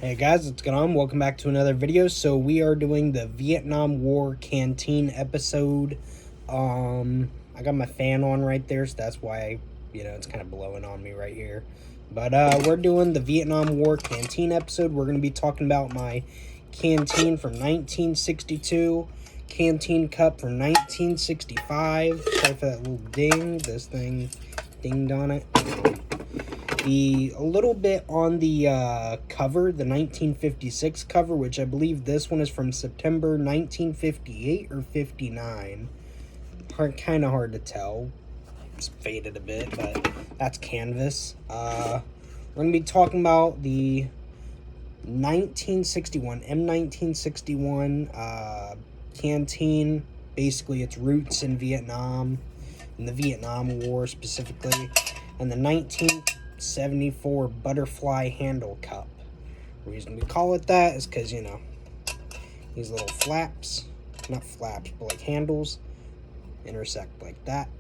Hey guys, what's going on? Welcome back to another video. So we are doing the Vietnam War Canteen episode. I got my fan on right there, so that's why, it's kind of blowing on me right here. But we're doing the Vietnam War Canteen episode. We're going to be talking about my canteen from 1962, canteen cup from 1965. Sorry for that little ding. This thing dinged on it. A little bit on the cover, the 1956 cover, which I believe this one is from September 1958 or 59. Kind of hard to tell. It's faded a bit, but that's canvas. We're going to be talking about the 1961, M1961 canteen. Basically, its roots in Vietnam, in the Vietnam War specifically, and the 1974 butterfly handle cup. The reason we call it that is because, these little flaps, not flaps, but like handles, intersect like that.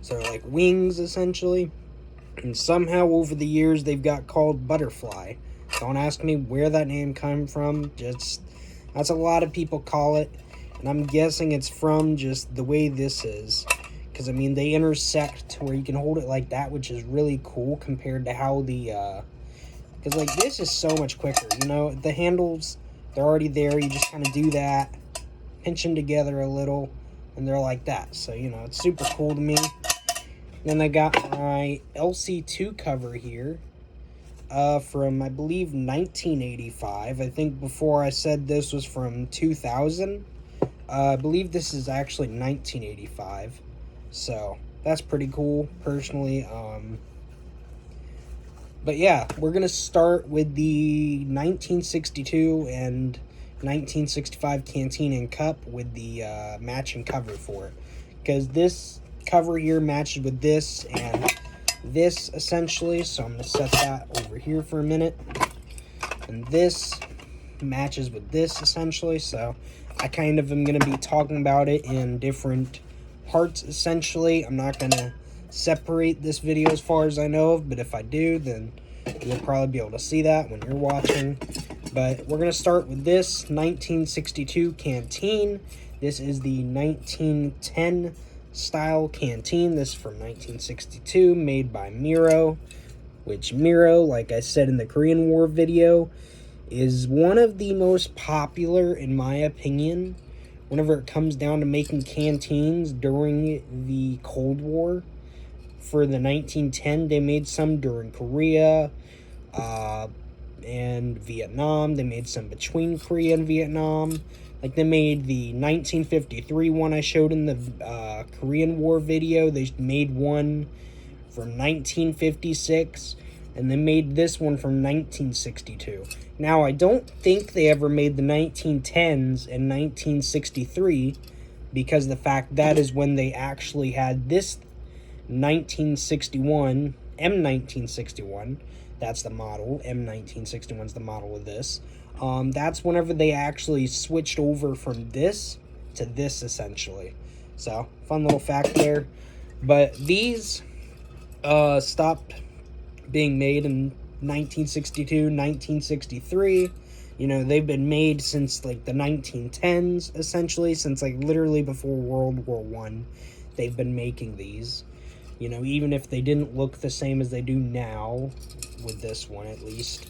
So they're like wings, essentially. And somehow over the years, they've got called butterfly. Don't ask me where that name came from. Just, that's a lot of people call it. And I'm guessing it's from just the way this is. Because, they intersect to where you can hold it like that, which is really cool compared to how the, because, like, this is so much quicker, The handles, they're already there. You just kind of do that, pinch them together a little, and they're like that. So, it's super cool to me. Then I got my LC2 cover here from, I believe, 1985. I think before I said this was from 2000. I believe this is actually 1985. So, that's pretty cool, personally. But yeah, we're going to start with the 1962 and 1965 canteen and cup with the matching cover for it. Because this cover here matches with this and this, essentially. So, I'm going to set that over here for a minute. And this matches with this, essentially. So, I kind of am going to be talking about it in different parts, essentially. I'm not going to separate this video as far as I know of, but if I do, then you'll probably be able to see that when you're watching. But we're going to start with this 1962 canteen. This is the 1910 style canteen. This is from 1962, made by Miro, which Miro, like I said in the Korean War video, is one of the most popular, in my opinion, whenever it comes down to making canteens during the Cold War. For the 1910, they made some during Korea and Vietnam. They made some between Korea and Vietnam. Like, they made the 1953 one I showed in the Korean War video. They made one from 1956. And they made this one from 1962. Now, I don't think they ever made the 1910s in 1963, because the fact that is when they actually had this 1961, M1961, that's the model, M1961 is the model of this. That's whenever they actually switched over from this to this, essentially. So, fun little fact there. But these stopped being made in 1962, 1963. They've been made since, like, the 1910s, essentially, since, like, literally before World War I. They've been making these. Even if they didn't look the same as they do now, with this one at least.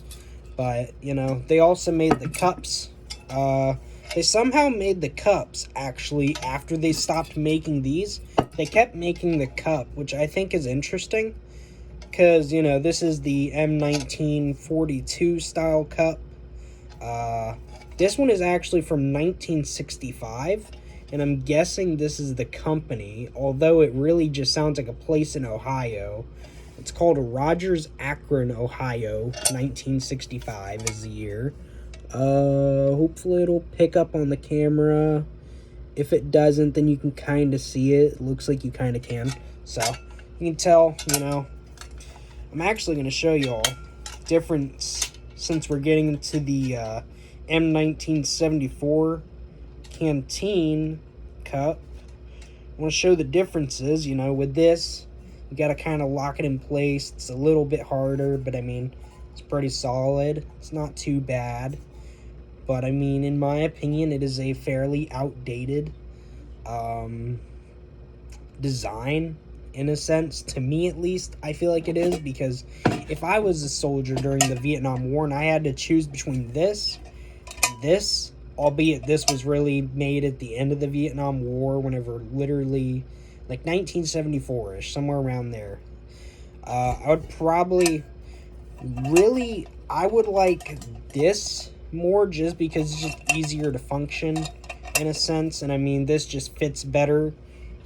But, they also made the cups. They somehow made the cups, actually, after they stopped making these. They kept making the cup, which I think is interesting. Because, this is the M1942 style cup. This one is actually from 1965. And I'm guessing this is the company. Although it really just sounds like a place in Ohio. It's called Rogers, Akron, Ohio. 1965 is the year. Hopefully it'll pick up on the camera. If it doesn't, then you can kind of see it. It looks like you kind of can. So, you can tell, I'm actually going to show you all difference since we're getting into the M1974 canteen cup. I want to show the differences. With this, you got to kind of lock it in place. It's a little bit harder, but it's pretty solid. It's not too bad. But, I mean, in my opinion, it is a fairly outdated design, in a sense. To me, at least, I feel like it is. Because if I was a soldier during the Vietnam War and I had to choose between this and this, albeit this was really made at the end of the Vietnam War, whenever literally, like 1974-ish, somewhere around there. I would probably, really, I would like this more just because it's just easier to function in a sense. And I mean, this just fits better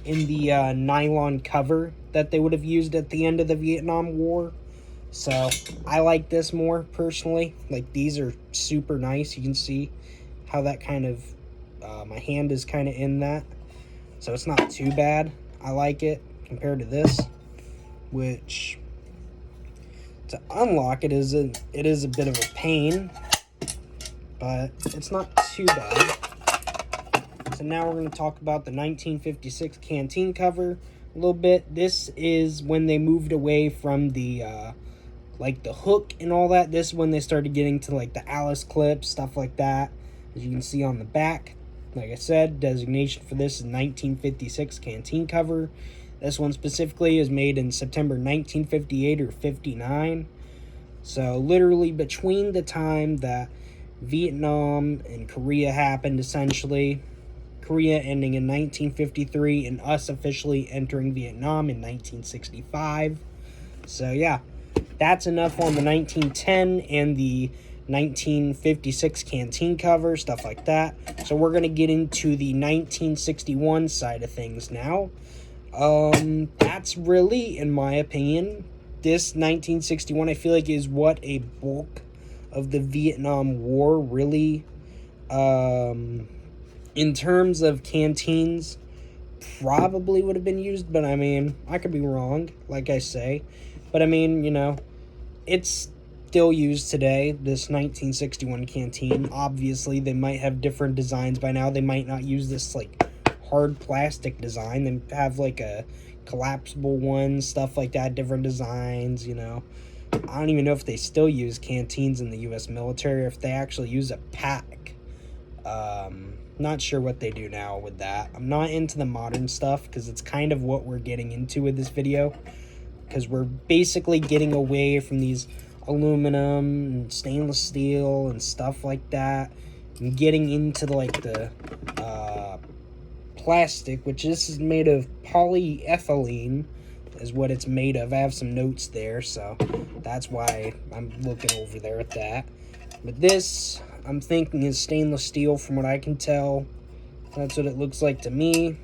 in the nylon cover that they would have used at the end of the Vietnam War. So I like this more personally. Like, these are super nice. You can see how that kind of, my hand is kind of in that. So it's not too bad. I like it compared to this, which to unlock it is a bit of a pain, but it's not too bad. So now we're going to talk about the 1956 Canteen cover a little bit. This is when they moved away from the like the hook and all that. This is when they started getting to like the Alice clips, stuff like that. As you can see on the back, like I said, designation for this is 1956 Canteen cover. This one specifically is made in September 1958 or 59. So literally between the time that Vietnam and Korea happened, essentially, Korea ending in 1953 and us officially entering Vietnam in 1965. So yeah, that's enough on the 1910 and the 1956 Canteen cover, stuff like that. So we're going to get into the 1961 side of things now. That's really, in my opinion, this 1961, I feel like, is what a bulk of the Vietnam War really, in terms of canteens, probably would have been used. But I mean, I could be wrong, like I say. But I mean, you know, it's still used today, this 1961 canteen. Obviously, they might have different designs by now. They might not use this, like, hard plastic design. They have, like, a collapsible one, stuff like that, different designs, you know. I don't even know if they still use canteens in the U.S. military, or if they actually use a pack. Not sure what they do now with that. I'm not into the modern stuff, because it's kind of what we're getting into with this video. Because we're basically getting away from these aluminum and stainless steel and stuff like that, and getting into like the plastic, which this is made of polyethylene is what it's made of. I have some notes there, so that's why I'm looking over there at that. But this, I'm thinking, is stainless steel from what I can tell. That's what it looks like to me.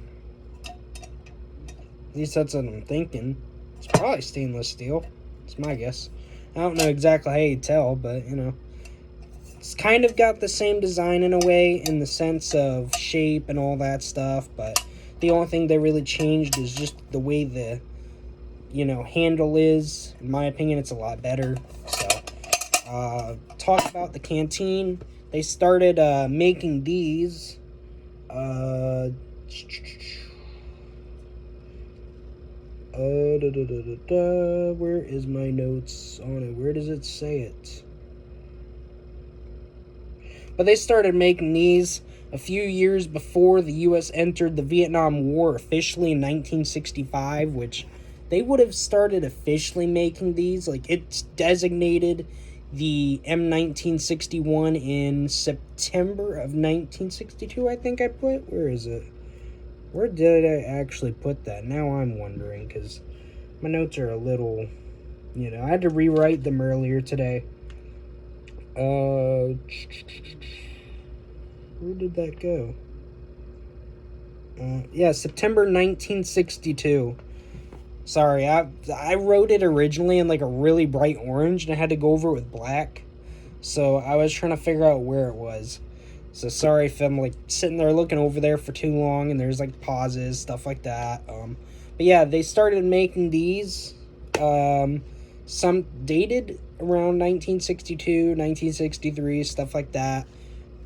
At least that's what I'm thinking. It's probably stainless steel. It's my guess. I don't know exactly how you tell, but, you know. It's kind of got the same design in a way, in the sense of shape and all that stuff, but the only thing they really changed is just the way the, you know, handle is. In my opinion, it's a lot better. So, talk about the canteen. They started making these. Where is my notes on it? Where does it say it? But they started making these a few years before the U.S. entered the Vietnam War officially in 1965, which they would have started officially making these. Like, it's designated the M1961 in September of 1962, I think I put. Where is it? Where did I actually put that? Now I'm wondering, because my notes are a little, you know, I had to rewrite them earlier today. Where did that go? Yeah, September 1962. Sorry, I wrote it originally in like a really bright orange, and I had to go over it with black. So I was trying to figure out where it was. So sorry if I'm like sitting there looking over there for too long and there's like pauses, stuff like that. But yeah, they started making these. Some dated around 1962, 1963, stuff like that.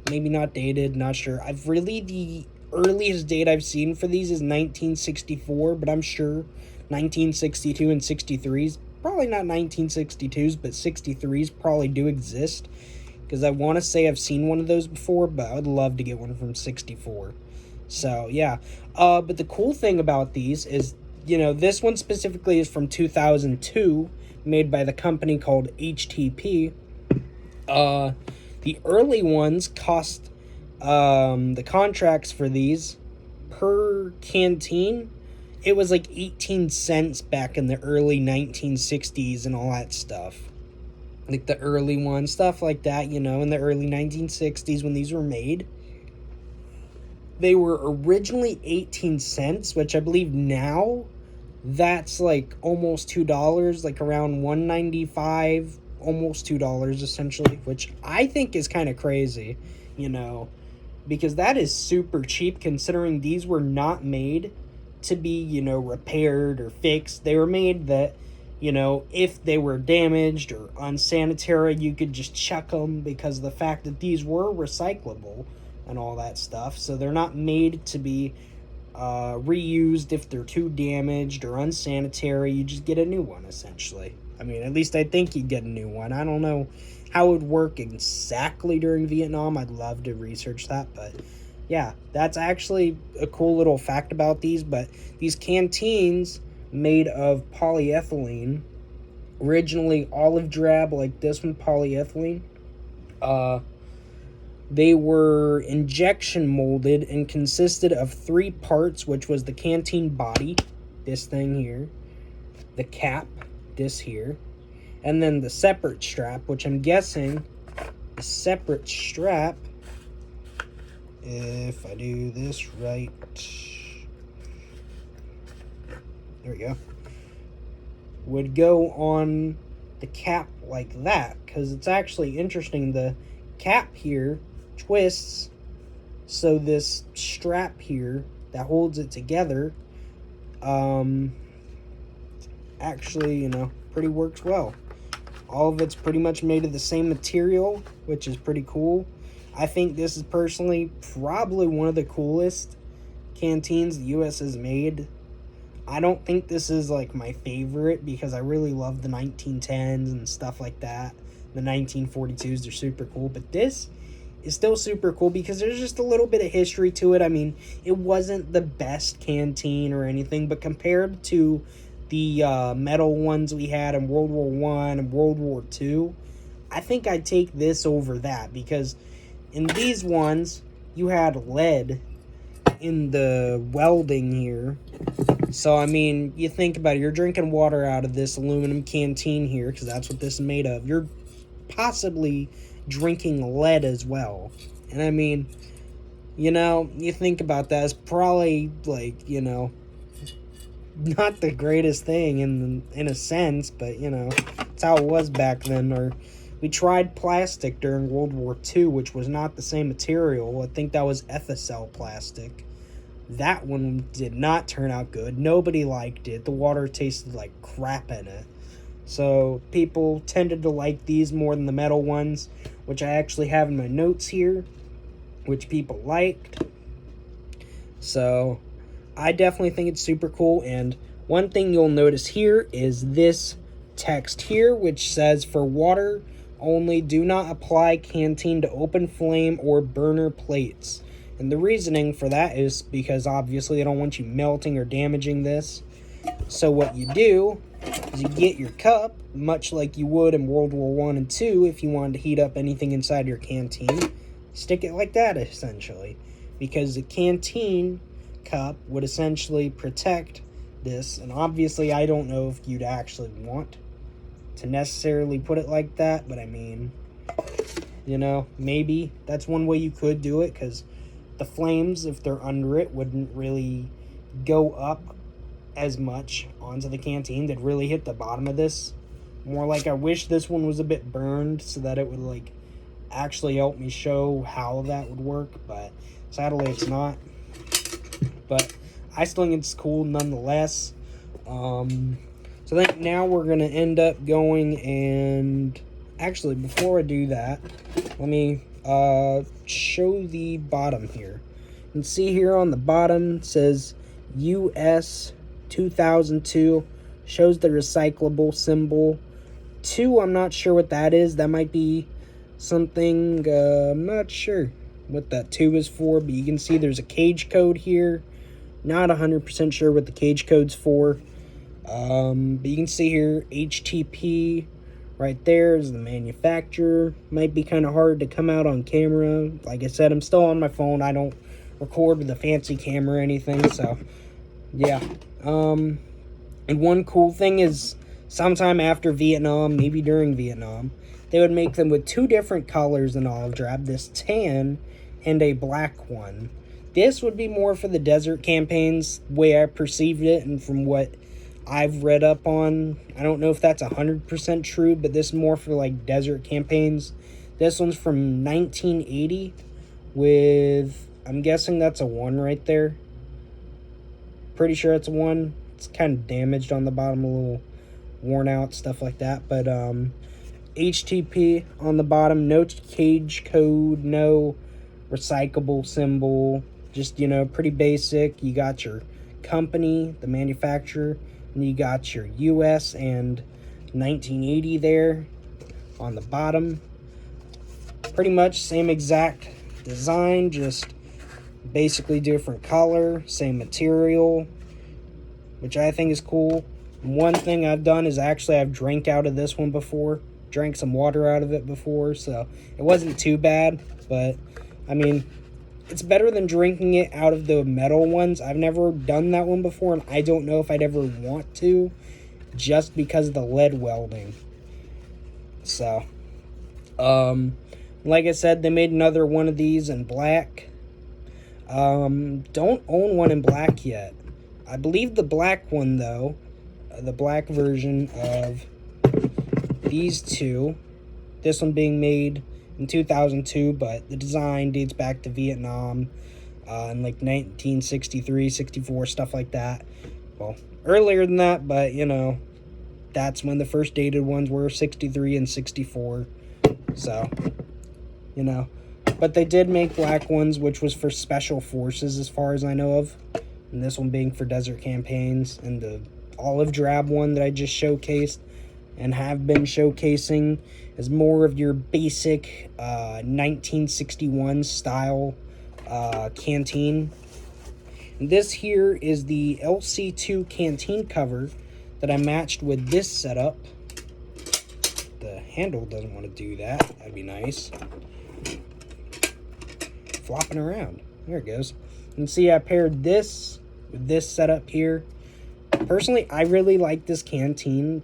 Maybe not dated, not sure. The earliest date I've seen for these is 1964, but I'm sure 1962 and 63 is probably not 1962s, but 63s probably do exist. Because I want to say I've seen one of those before, but I would love to get one from 64. So, yeah. But the cool thing about these is, this one specifically is from 2002, made by the company called HTP. The early ones cost, the contracts for these per canteen, it was like 18 cents back in the early 1960s and all that stuff. Like the early ones, stuff like that, in the early 1960s when these were made. They were originally 18 cents, which I believe now that's like almost $2, like around $1.95, almost $2 essentially, which I think is kind of crazy, because that is super cheap considering these were not made to be, repaired or fixed. They were made that, if they were damaged or unsanitary, you could just chuck them because of the fact that these were recyclable and all that stuff. So they're not made to be reused if they're too damaged or unsanitary. You just get a new one, essentially. I mean, at least I think you'd get a new one. I don't know how it would work exactly during Vietnam. I'd love to research that, but yeah, that's actually a cool little fact about these. But these canteens made of polyethylene, originally olive drab like this one, polyethylene, they were injection molded and consisted of 3 parts, which was the canteen body, this thing here, the cap, this here, and then the separate strap, which I'm guessing the separate strap, if I do this right, there we go, would go on the cap like that, because it's actually interesting. The cap here twists, so this strap here that holds it together actually, pretty works well. All of it's pretty much made of the same material, which is pretty cool. I think this is personally probably one of the coolest canteens the US has made. I don't think this is like my favorite because I really love the 1910s and stuff like that. The 1942s, they're super cool, but this is still super cool because there's just a little bit of history to it. I mean, it wasn't the best canteen or anything, but compared to the metal ones we had in World War I and World War II, I think I'd take this over that, because in these ones, you had lead in the welding here. So, I mean, you think about it, you're drinking water out of this aluminum canteen here, because that's what this is made of. You're possibly drinking lead as well. And I mean, you think about that, it's probably like, not the greatest thing in a sense, but it's how it was back then. Or we tried plastic during World War II, which was not the same material. I think that was Ethicel plastic. That one did not turn out good. Nobody liked it. The water tasted like crap in it. So people tended to like these more than the metal ones, which I actually have in my notes here, which people liked. So I definitely think it's super cool. And one thing you'll notice here is this text here, which says, for water only, do not apply canteen to open flame or burner plates. And the reasoning for that is because obviously they don't want you melting or damaging this. So what you do is you get your cup, much like you would in World War I and II if you wanted to heat up anything inside your canteen. Stick it like that, essentially. Because the canteen cup would essentially protect this. And obviously I don't know if you'd actually want to necessarily put it like that, but I mean, maybe that's one way you could do it, because the flames, if they're under it, wouldn't really go up as much onto the canteen. They'd really hit the bottom of this. More like, I wish this one was a bit burned so that it would like actually help me show how that would work, but sadly it's not. But I still think it's cool nonetheless. So I think now we're going to end up going, and actually before I do that, let me show the bottom here. You can see here on the bottom it says US 2002 shows the recyclable symbol. 2, I'm not sure what that is. That might be something, I'm not sure what that 2 is for, but you can see there's a cage code here. Not 100% sure what the cage code's for. But you can see here, HTP right there is the manufacturer. Might be kind of hard to come out on camera. Like I said, I'm still on my phone. I don't record with a fancy camera or anything, so yeah. And one cool thing is, sometime after Vietnam, maybe during Vietnam, they would make them with 2 different colors in olive drab, this tan and a black one. This would be more for the desert campaigns, the way I perceived it, and from what I've read up on. I don't know if that's 100% true, but this is more for like desert campaigns. This one's from 1980 with, I'm guessing that's a 1 right there. Pretty sure it's a 1. It's kind of damaged on the bottom, a little worn out, stuff like that. But HTP on the bottom, no cage code, no recyclable symbol, just, you know, pretty basic. You got your company, the manufacturer, and you got your US and 1980 there on the bottom. Pretty much same exact design, just basically different color, same material, which I think is cool. One thing I've done is actually I've drank out of this one before, drank some water out of it before, so it wasn't too bad. But I mean, it's better than drinking it out of the metal ones. I've never done that one before, and I don't know if I'd ever want to, just because of the lead welding. So like I said, they made another one of these in black. Don't own one in black yet. I believe the black one, though, the black version of these 2, this one being made in 2002, but the design dates back to Vietnam, in like 1963, 64, stuff like that. Well, earlier than that, but you know, that's when the first dated ones were, 63 and 64. So, you know, but they did make black ones, which was for special forces as far as I know of, and this one being for desert campaigns. And the olive drab one that I just showcased and have been showcasing is more of your basic 1961 style canteen. And this here is the LC2 canteen cover that I matched with this setup. The handle doesn't want to do that. That'd be nice. Flopping around. There it goes. You can see I paired this with this setup here. Personally, I really like this canteen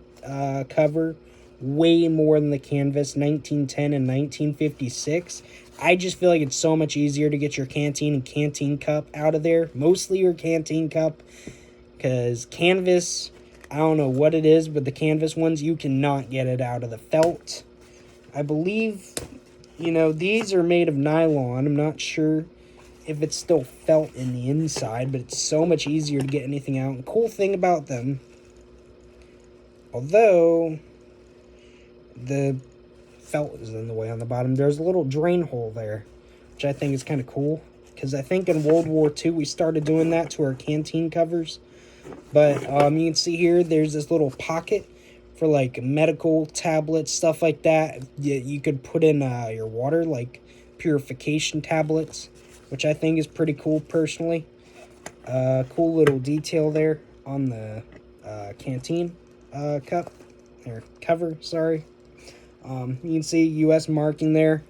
cover way more than the canvas 1910 and 1956. I just feel like it's so much easier to get your canteen and canteen cup out of there. Mostly your canteen cup, because canvas, I don't know what it is, but the canvas ones, you cannot get it out of the felt. I believe, you know, these are made of nylon. I'm not sure if it's still felt in the inside, but it's so much easier to get anything out. And cool thing about them, although the felt is in the way on the bottom, there's a little drain hole there, which I think is kind of cool, because I think in World War II we started doing that to our canteen covers. But you can see here there's this little pocket for like medical tablets, stuff like that. You could put in your water, like purification tablets, which I think is pretty cool personally. Cool little detail there on the canteen cup, or cover, sorry. You can see US marking there,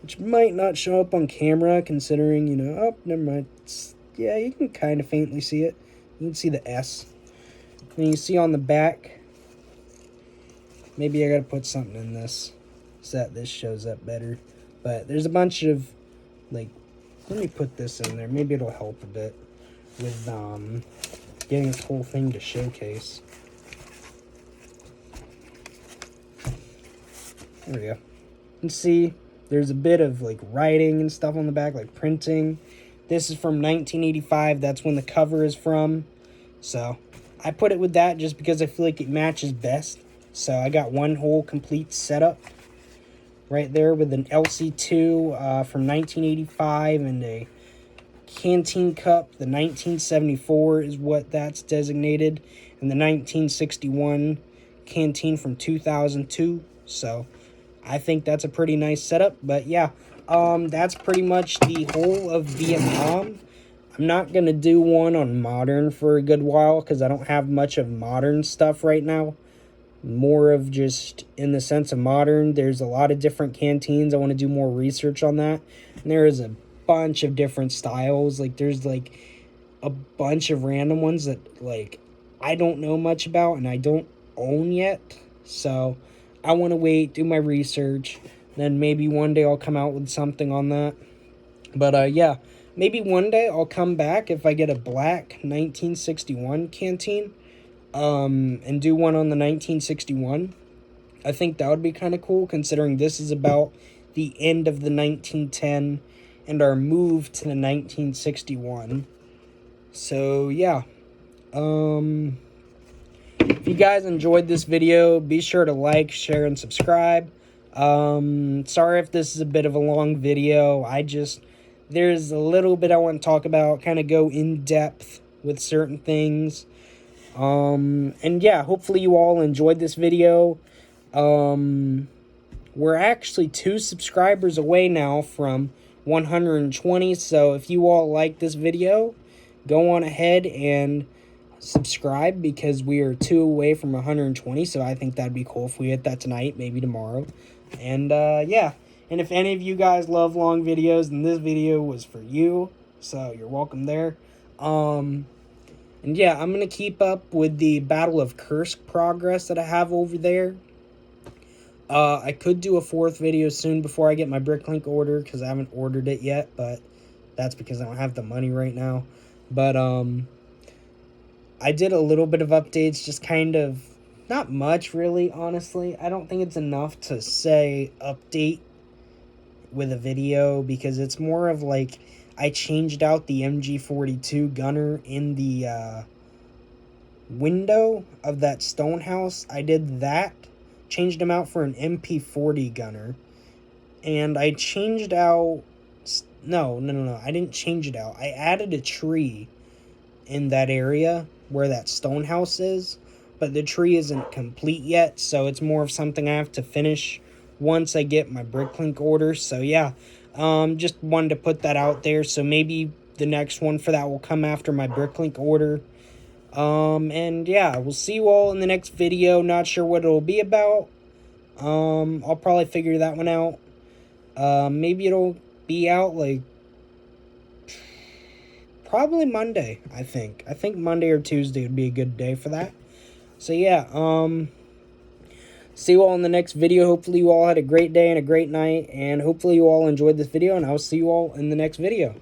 which might not show up on camera considering, you know, oh, never mind. Yeah, you can kind of faintly see it. You can see the S. And you can see on the back, maybe I gotta put something in this so that this shows up better. But there's a bunch of, like, let me put this in there. Maybe it'll help a bit with getting this whole thing to showcase. There we go. You can see there's a bit of like writing and stuff on the back, like printing. This is from 1985. That's when the cover is from. So I put it with that just because I feel like it matches best. So I got one whole complete setup right there with an LC2 from 1985 and a canteen cup. The 1974 is what that's designated. and the 1961 Canteen from 2002. So I think that's a pretty nice setup. But yeah, that's pretty much the whole of Vietnam. I'm not going to do one on modern for a good while because I don't have much of modern stuff right now. More of just in the sense of modern. There's a lot of different canteens. I want to do more research on that. And there is a bunch of different styles. Like there's like a bunch of random ones that like I don't know much about and I don't own yet. So I want to wait, do my research, then maybe one day I'll come out with something on that. But yeah, maybe one day I'll come back if I get a black 1961 canteen, and do one on the 1961. I think that would be kind of cool, considering this is about the end of the 1910 and our move to the 1961. So yeah, if you guys enjoyed this video, be sure to like, share, and subscribe. Sorry if this is a bit of a long video. There's a little bit I want to talk about, kind of go in depth with certain things. And yeah, hopefully you all enjoyed this video. We're actually 2 subscribers away now from 120. So if you all like this video, go on ahead and subscribe, because we are 2 away from 120. So I think that'd be cool if we hit that tonight, maybe tomorrow. And yeah, and if any of you guys love long videos, then this video was for you, so you're welcome there. And yeah, I'm gonna keep up with the Battle of Kursk progress that I have over there. I could do a 4th video soon before I get my Bricklink order, because I haven't ordered it yet, but that's because I don't have the money right now. But I did a little bit of updates, just kind of, not much really, honestly. I don't think it's enough to say update with a video, because it's more of like, I changed out the MG42 gunner in the window of that stone house. I did that, changed him out for an MP40 gunner, and I changed out, no, I didn't change it out. I added a tree in that area where that stone house is, but the tree isn't complete yet, so it's more of something I have to finish once I get my Bricklink order. So yeah, just wanted to put that out there. So maybe the next one for that will come after my Bricklink order. And yeah, we'll see you all in the next video. Not sure what it'll be about. I'll probably figure that one out. Maybe it'll be out like probably Monday, I think. I think Monday or Tuesday would be a good day for that. So yeah, see you all in the next video. Hopefully you all had a great day and a great night, and hopefully you all enjoyed this video, and I'll see you all in the next video.